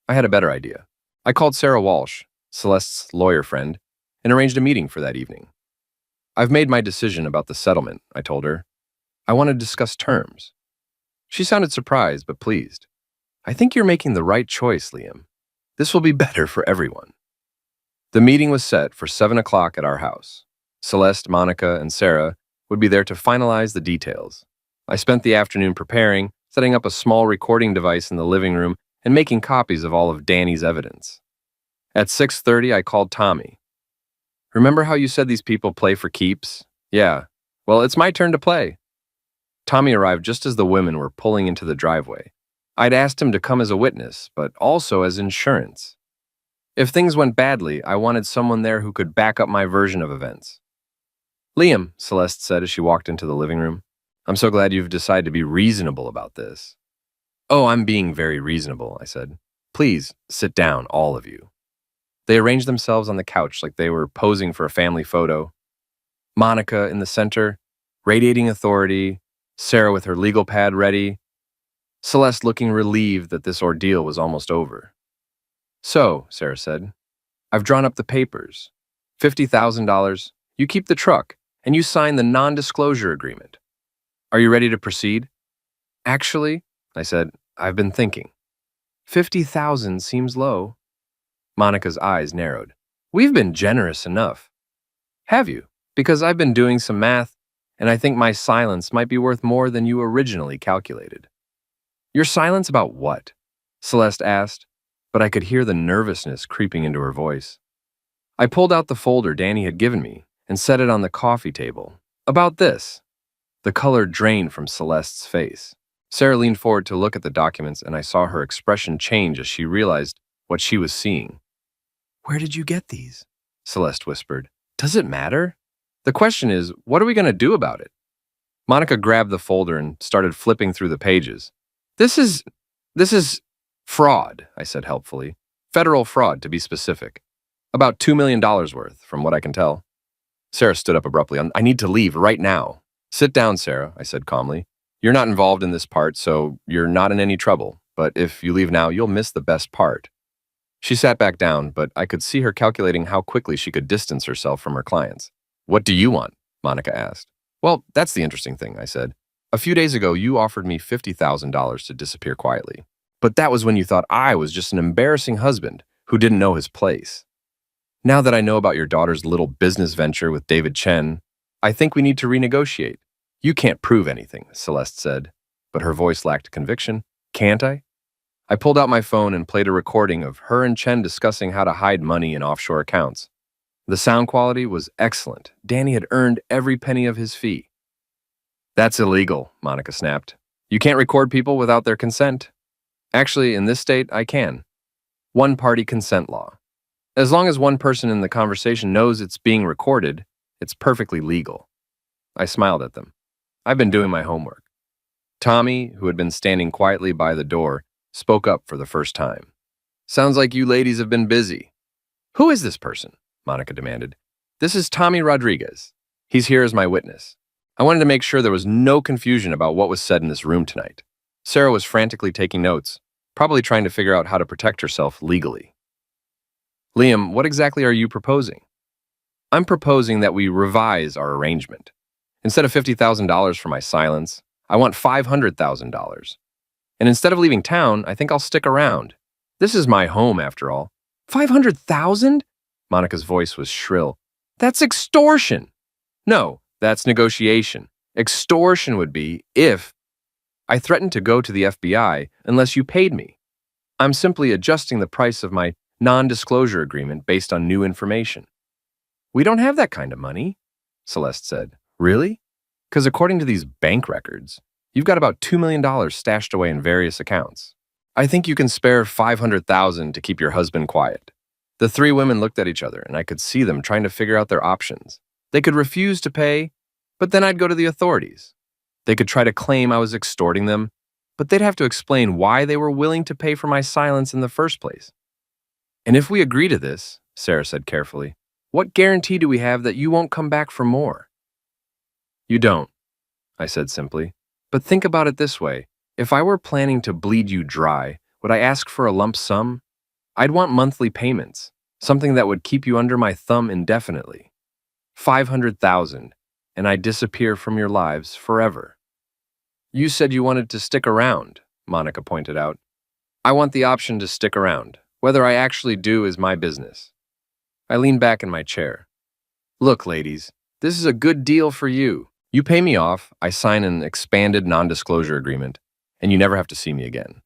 I had a better idea. I called Sarah Walsh, Celeste's lawyer friend, and arranged a meeting for that evening. I've made my decision about the settlement, I told her. I want to discuss terms. She sounded surprised but pleased. I think you're making the right choice, Liam. This will be better for everyone. The meeting was set for 7 o'clock at our house. Celeste, Monica, and Sarah would be there to finalize the details. I spent the afternoon preparing, setting up a small recording device in the living room, and making copies of all of Danny's evidence. At 6:30, I called Tommy. Remember how you said these people play for keeps? Yeah. Well, it's my turn to play. Tommy arrived just as the women were pulling into the driveway. I'd asked him to come as a witness, but also as insurance. If things went badly, I wanted someone there who could back up my version of events. Liam, Celeste said as she walked into the living room, I'm so glad you've decided to be reasonable about this. Oh, I'm being very reasonable, I said. Please, sit down, all of you. They arranged themselves on the couch like they were posing for a family photo. Monica in the center, radiating authority, Sarah with her legal pad ready, Celeste looking relieved that this ordeal was almost over. So, Sarah said, I've drawn up the papers. $50,000, you keep the truck, and you sign the non-disclosure agreement. Are you ready to proceed? Actually, I said, I've been thinking. 50,000 seems low. Monica's eyes narrowed. We've been generous enough. Have you? Because I've been doing some math, and I think my silence might be worth more than you originally calculated. Your silence about what? Celeste asked, but I could hear the nervousness creeping into her voice. I pulled out the folder Danny had given me and set it on the coffee table. About this. The color drained from Celeste's face. Sarah leaned forward to look at the documents, and I saw her expression change as she realized what she was seeing. Where did you get these? Celeste whispered. Does it matter? The question is, what are we going to do about it? Monica grabbed the folder and started flipping through the pages. This is fraud, I said helpfully. Federal fraud, to be specific. About $2 million worth, from what I can tell. Sarah stood up abruptly. I need to leave right now. Sit down, Sarah, I said calmly. You're not involved in this part, so you're not in any trouble. But if you leave now, you'll miss the best part. She sat back down, but I could see her calculating how quickly she could distance herself from her clients. What do you want? Monica asked. Well, that's the interesting thing, I said. A few days ago, you offered me $50,000 to disappear quietly. But that was when you thought I was just an embarrassing husband who didn't know his place. Now that I know about your daughter's little business venture with David Chen, I think we need to renegotiate. You can't prove anything, Celeste said, but her voice lacked conviction. Can't I? I pulled out my phone and played a recording of her and Chen discussing how to hide money in offshore accounts. The sound quality was excellent. Danny had earned every penny of his fee. That's illegal, Monica snapped. You can't record people without their consent. Actually, in this state, I can. One-party consent law. As long as one person in the conversation knows it's being recorded, it's perfectly legal. I smiled at them. I've been doing my homework. Tommy, who had been standing quietly by the door, spoke up for the first time. Sounds like you ladies have been busy. Who is this person? Monica demanded. This is Tommy Rodriguez. He's here as my witness. I wanted to make sure there was no confusion about what was said in this room tonight. Sarah was frantically taking notes, probably trying to figure out how to protect herself legally. Liam, what exactly are you proposing? I'm proposing that we revise our arrangement. Instead of $50,000 for my silence, I want $500,000. And instead of leaving town, I think I'll stick around. This is my home, after all. 500,000? Monica's voice was shrill. That's extortion. No, that's negotiation. Extortion would be if I threatened to go to the FBI unless you paid me. I'm simply adjusting the price of my non-disclosure agreement based on new information. We don't have that kind of money, Celeste said. Really? Because according to these bank records, you've got about $2 million stashed away in various accounts. I think you can spare $500,000 to keep your husband quiet. The three women looked at each other, and I could see them trying to figure out their options. They could refuse to pay, but then I'd go to the authorities. They could try to claim I was extorting them, but they'd have to explain why they were willing to pay for my silence in the first place. And if we agree to this, Sarah said carefully, what guarantee do we have that you won't come back for more? You don't, I said simply. But think about it this way. If I were planning to bleed you dry, would I ask for a lump sum? I'd want monthly payments, something that would keep you under my thumb indefinitely. 500,000, and I disappear from your lives forever. You said you wanted to stick around, Monica pointed out. I want the option to stick around. Whether I actually do is my business. I leaned back in my chair. Look, ladies, this is a good deal for you. You pay me off, I sign an expanded non-disclosure agreement, and you never have to see me again.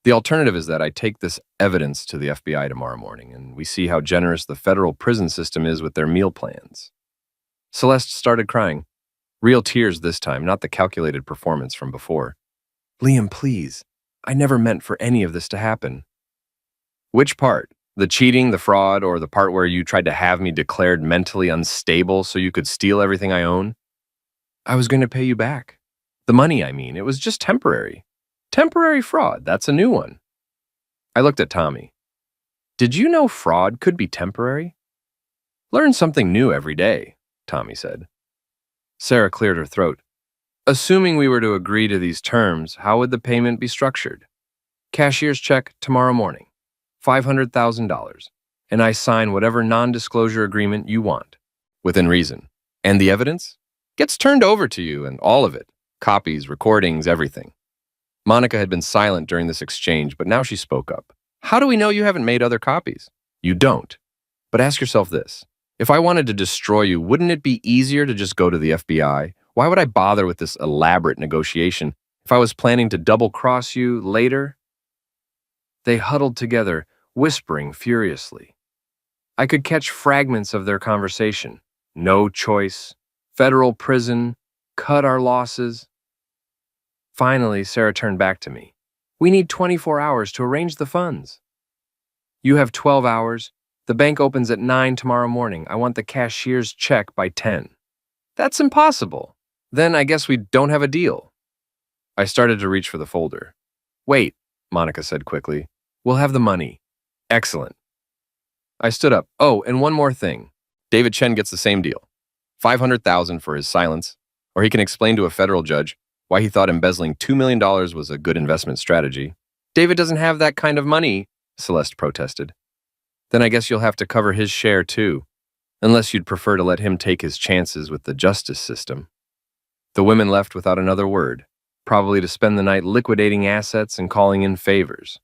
The alternative is that I take this evidence to the FBI tomorrow morning, and we see how generous the federal prison system is with their meal plans. Celeste started crying. Real tears this time, not the calculated performance from before. Liam, please. I never meant for any of this to happen. Which part? The cheating, the fraud, or the part where you tried to have me declared mentally unstable so you could steal everything I own? I was going to pay you back. The money, I mean. It was just temporary. Temporary fraud, that's a new one. I looked at Tommy. Did you know fraud could be temporary? Learn something new every day, Tommy said. Sarah cleared her throat. Assuming we were to agree to these terms, how would the payment be structured? Cashier's check tomorrow morning. $500,000. And I sign whatever non-disclosure agreement you want, within reason. And the evidence? Gets turned over to you, and all of it. Copies, recordings, everything. Monica had been silent during this exchange, but now she spoke up. How do we know you haven't made other copies? You don't. But ask yourself this. If I wanted to destroy you, wouldn't it be easier to just go to the FBI? Why would I bother with this elaborate negotiation if I was planning to double-cross you later? They huddled together, whispering furiously. I could catch fragments of their conversation. No choice. Federal prison. Cut our losses. Finally, Sarah turned back to me. We need 24 hours to arrange the funds. You have 12 hours. The bank opens at 9 tomorrow morning. I want the cashier's check by 10. That's impossible. Then I guess we don't have a deal. I started to reach for the folder. Wait, Monica said quickly. We'll have the money. Excellent. I stood up. Oh, and one more thing. David Chen gets the same deal. $500,000 for his silence, or he can explain to a federal judge why he thought embezzling $2 million was a good investment strategy. David doesn't have that kind of money, Celeste protested. Then I guess you'll have to cover his share too, unless you'd prefer to let him take his chances with the justice system. The women left without another word, probably to spend the night liquidating assets and calling in favors.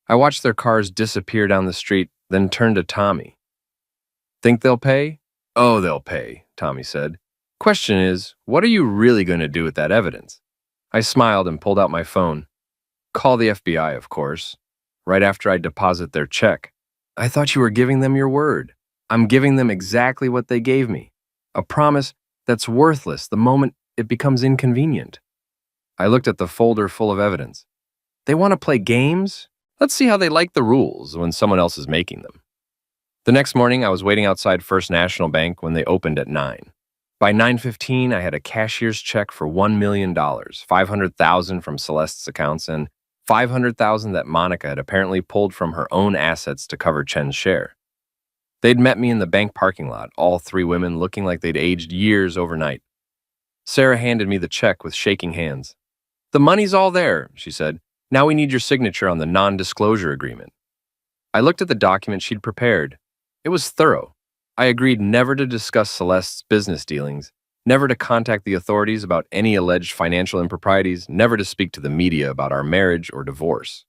I watched their cars disappear down the street, then turned to Tommy. Think they'll pay? Oh, they'll pay, Tommy said. Question is, what are you really going to do with that evidence? I smiled and pulled out my phone. Call the FBI, of course, right after I deposit their check. I thought you were giving them your word. I'm giving them exactly what they gave me. A promise that's worthless the moment it becomes inconvenient. I looked at the folder full of evidence. They want to play games? Let's see how they like the rules when someone else is making them. The next morning, I was waiting outside First National Bank when they opened at 9. By 9:15, I had a cashier's check for $1 million, $500,000 from Celeste's accounts, and $500,000 that Monica had apparently pulled from her own assets to cover Chen's share. They'd met me in the bank parking lot, all three women looking like they'd aged years overnight. Sarah handed me the check with shaking hands. The money's all there, she said. Now we need your signature on the non-disclosure agreement. I looked at the document she'd prepared. It was thorough. I agreed never to discuss Celeste's business dealings, never to contact the authorities about any alleged financial improprieties, never to speak to the media about our marriage or divorce.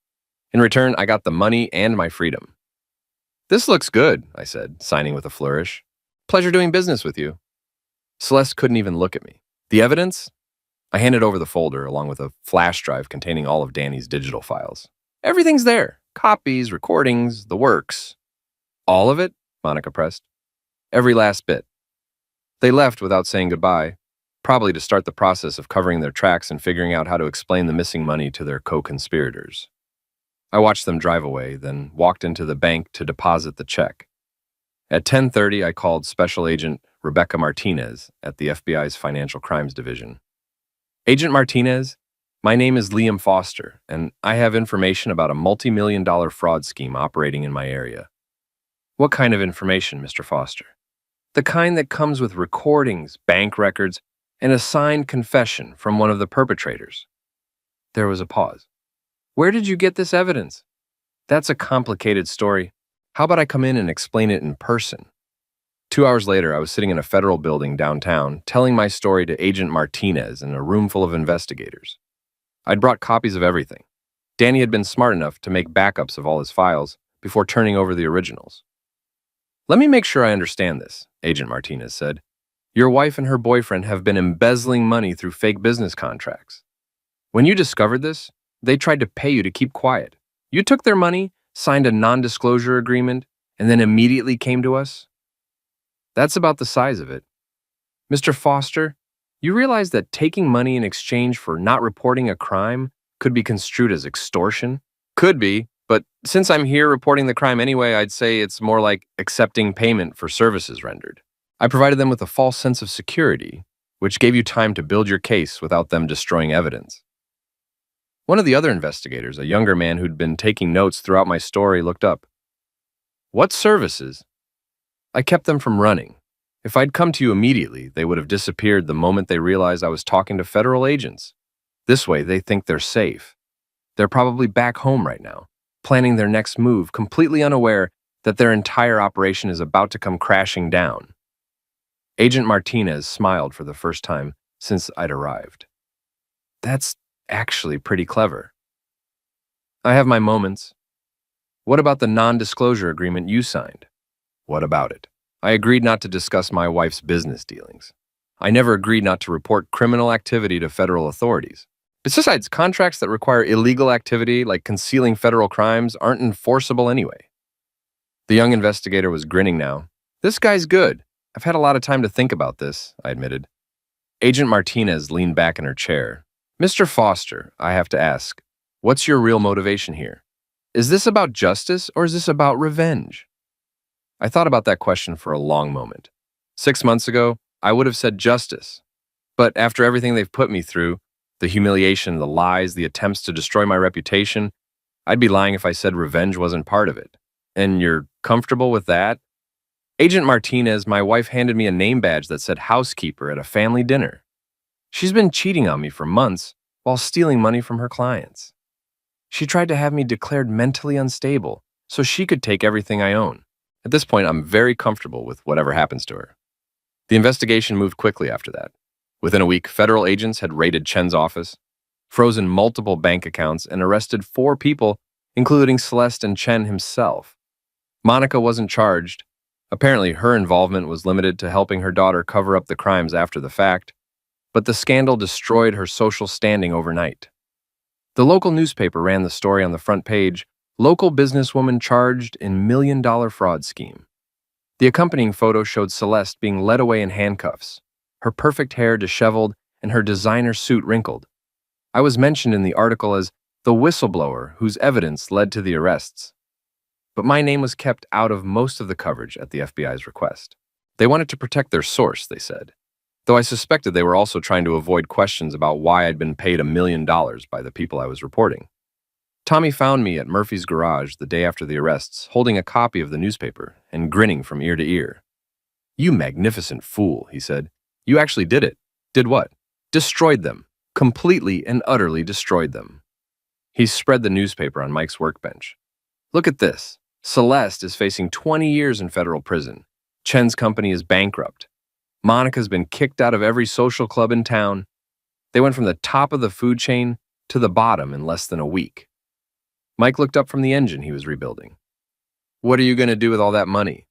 In return, I got the money and my freedom. This looks good, I said, signing with a flourish. Pleasure doing business with you. Celeste couldn't even look at me. The evidence? I handed over the folder along with a flash drive containing all of Danny's digital files. Everything's there. Copies, recordings, the works. All of it? Monica pressed. Every last bit. They left without saying goodbye, probably to start the process of covering their tracks and figuring out how to explain the missing money to their co-conspirators. I watched them drive away, then walked into the bank to deposit the check. At 10:30, I called Special Agent Rebecca Martinez at the FBI's Financial Crimes Division. Agent Martinez, my name is Liam Foster, and I have information about a multi-million-dollar fraud scheme operating in my area. What kind of information, Mr. Foster? The kind that comes with recordings, bank records, and a signed confession from one of the perpetrators. There was a pause. Where did you get this evidence? That's a complicated story. How about I come in and explain it in person? 2 hours later, I was sitting in a federal building downtown, telling my story to Agent Martinez in a room full of investigators. I'd brought copies of everything. Danny had been smart enough to make backups of all his files before turning over the originals. Let me make sure I understand this, Agent Martinez said. Your wife and her boyfriend have been embezzling money through fake business contracts. When you discovered this, they tried to pay you to keep quiet. You took their money, signed a non-disclosure agreement, and then immediately came to us? That's about the size of it. Mr. Foster, you realize that taking money in exchange for not reporting a crime could be construed as extortion? Could be, but since I'm here reporting the crime anyway, I'd say it's more like accepting payment for services rendered. I provided them with a false sense of security, which gave you time to build your case without them destroying evidence. One of the other investigators, a younger man who'd been taking notes throughout my story, looked up. What services? I kept them from running. If I'd come to you immediately, they would have disappeared the moment they realized I was talking to federal agents. This way, they think they're safe. They're probably back home right now, planning their next move, completely unaware that their entire operation is about to come crashing down. Agent Martinez smiled for the first time since I'd arrived. That's actually pretty clever. I have my moments. What about the non-disclosure agreement you signed? What about it? I agreed not to discuss my wife's business dealings. I never agreed not to report criminal activity to federal authorities. Besides, contracts that require illegal activity, like concealing federal crimes, aren't enforceable anyway. The young investigator was grinning now. This guy's good. I've had a lot of time to think about this, I admitted. Agent Martinez leaned back in her chair. Mr. Foster, I have to ask, what's your real motivation here? Is this about justice or is this about revenge? I thought about that question for a long moment. 6 months ago, I would have said justice. But after everything they've put me through, the humiliation, the lies, the attempts to destroy my reputation, I'd be lying if I said revenge wasn't part of it. And you're comfortable with that? Agent Martinez, my wife handed me a name badge that said housekeeper at a family dinner. She's been cheating on me for months while stealing money from her clients. She tried to have me declared mentally unstable so she could take everything I own. At this point, I'm very comfortable with whatever happens to her. The investigation moved quickly after that. Within a week, federal agents had raided Chen's office, frozen multiple bank accounts, and arrested 4 people, including Celeste and Chen himself. Monica wasn't charged. Apparently, her involvement was limited to helping her daughter cover up the crimes after the fact, but the scandal destroyed her social standing overnight. The local newspaper ran the story on the front page, Local Businesswoman Charged in Million-Dollar Fraud Scheme. The accompanying photo showed Celeste being led away in handcuffs, her perfect hair disheveled and her designer suit wrinkled. I was mentioned in the article as the whistleblower whose evidence led to the arrests. But my name was kept out of most of the coverage at the FBI's request. They wanted to protect their source, they said, though I suspected they were also trying to avoid questions about why I'd been paid $1 million by the people I was reporting. Tommy found me at Murphy's garage the day after the arrests, holding a copy of the newspaper and grinning from ear to ear. You magnificent fool, he said. You actually did it. Did what? Destroyed them. Completely and utterly destroyed them. He spread the newspaper on Mike's workbench. Look at this. Celeste is facing 20 years in federal prison, Chen's company is bankrupt. Monica's been kicked out of every social club in town. They went from the top of the food chain to the bottom in less than a week. Mike looked up from the engine he was rebuilding. What are you going to do with all that money?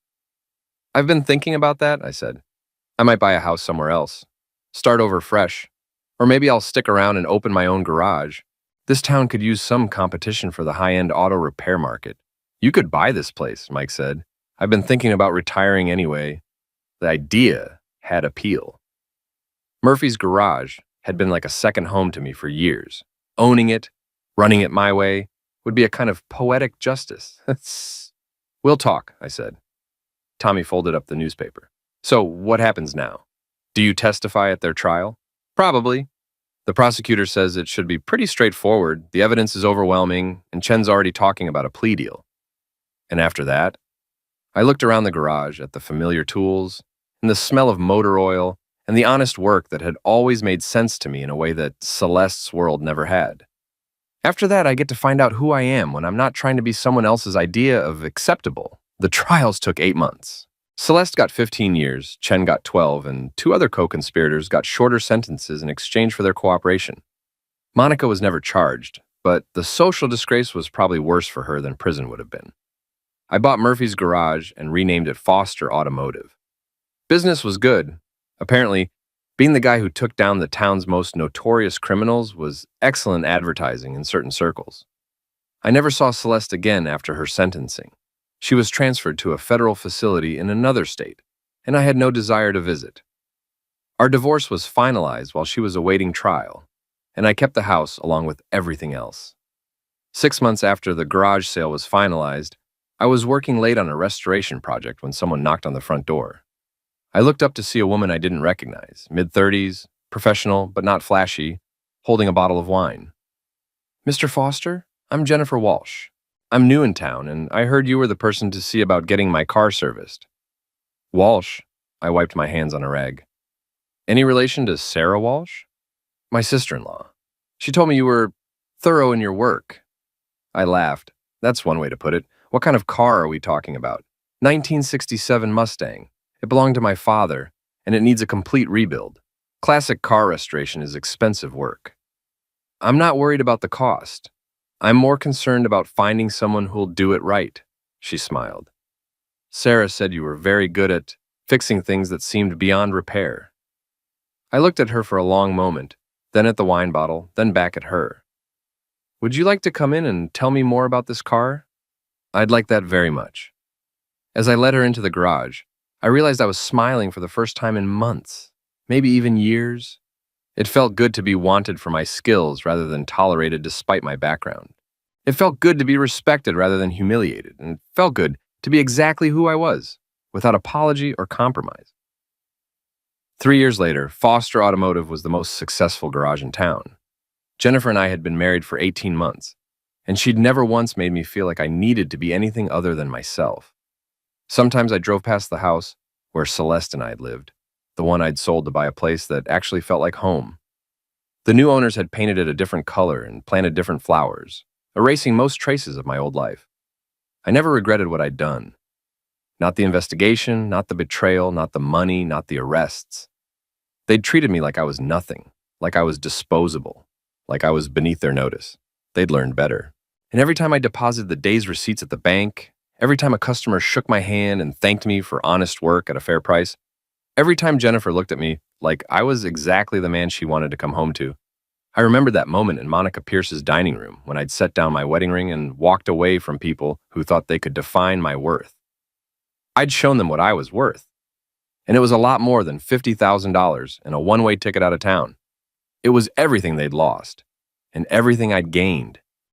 I've been thinking about that, I said. I might buy a house somewhere else. Start over fresh. Or maybe I'll stick around and open my own garage. This town could use some competition for the high-end auto repair market. You could buy this place, Mike said. I've been thinking about retiring anyway. The idea had appeal. Murphy's garage had been like a second home to me for years. Owning it, running it my way, would be a kind of poetic justice. We'll talk, I said. Tommy folded up the newspaper. So what happens now? Do you testify at their trial? Probably. The prosecutor says it should be pretty straightforward. The evidence is overwhelming, and Chen's already talking about a plea deal. And after that, I looked around the garage at the familiar tools, and the smell of motor oil, and the honest work that had always made sense to me in a way that Celeste's world never had. After that, I get to find out who I am when I'm not trying to be someone else's idea of acceptable. The trials took 8 months. Celeste got 15 years, Chen got 12, and 2 other co-conspirators got shorter sentences in exchange for their cooperation. Monica was never charged, but the social disgrace was probably worse for her than prison would have been. I bought Murphy's garage and renamed it Foster Automotive. Business was good. Apparently, being the guy who took down the town's most notorious criminals was excellent advertising in certain circles. I never saw Celeste again after her sentencing. She was transferred to a federal facility in another state, and I had no desire to visit. Our divorce was finalized while she was awaiting trial, and I kept the house along with everything else. 6 months after the garage sale was finalized, I was working late on a restoration project when someone knocked on the front door. I looked up to see a woman I didn't recognize, mid-30s, professional but not flashy, holding a bottle of wine. Mr. Foster, I'm Jennifer Walsh. I'm new in town, and I heard you were the person to see about getting my car serviced. Walsh? I wiped my hands on a rag. Any relation to Sarah Walsh? My sister-in-law. She told me you were thorough in your work. I laughed. That's one way to put it. What kind of car are we talking about? 1967 Mustang. It belonged to my father, and it needs a complete rebuild. Classic car restoration is expensive work. I'm not worried about the cost. I'm more concerned about finding someone who'll do it right, she smiled. Sarah said you were very good at fixing things that seemed beyond repair. I looked at her for a long moment, then at the wine bottle, then back at her. Would you like to come in and tell me more about this car? I'd like that very much. As I led her into the garage, I realized I was smiling for the first time in months, maybe even years. It felt good to be wanted for my skills rather than tolerated despite my background. It felt good to be respected rather than humiliated, and it felt good to be exactly who I was, without apology or compromise. 3 years later, Foster Automotive was the most successful garage in town. Jennifer and I had been married for 18 months, and she'd never once made me feel like I needed to be anything other than myself. Sometimes I drove past the house where Celeste and I had lived, the one I'd sold to buy a place that actually felt like home. The new owners had painted it a different color and planted different flowers, erasing most traces of my old life. I never regretted what I'd done. Not the investigation, not the betrayal, not the money, not the arrests. They'd treated me like I was nothing, like I was disposable, like I was beneath their notice. They'd learned better. And every time I deposited the day's receipts at the bank, every time a customer shook my hand and thanked me for honest work at a fair price, every time Jennifer looked at me like I was exactly the man she wanted to come home to, I remembered that moment in Monica Pierce's dining room when I'd set down my wedding ring and walked away from people who thought they could define my worth. I'd shown them what I was worth, and it was a lot more than $50,000 and a one-way ticket out of town. It was everything they'd lost, and everything I'd gained.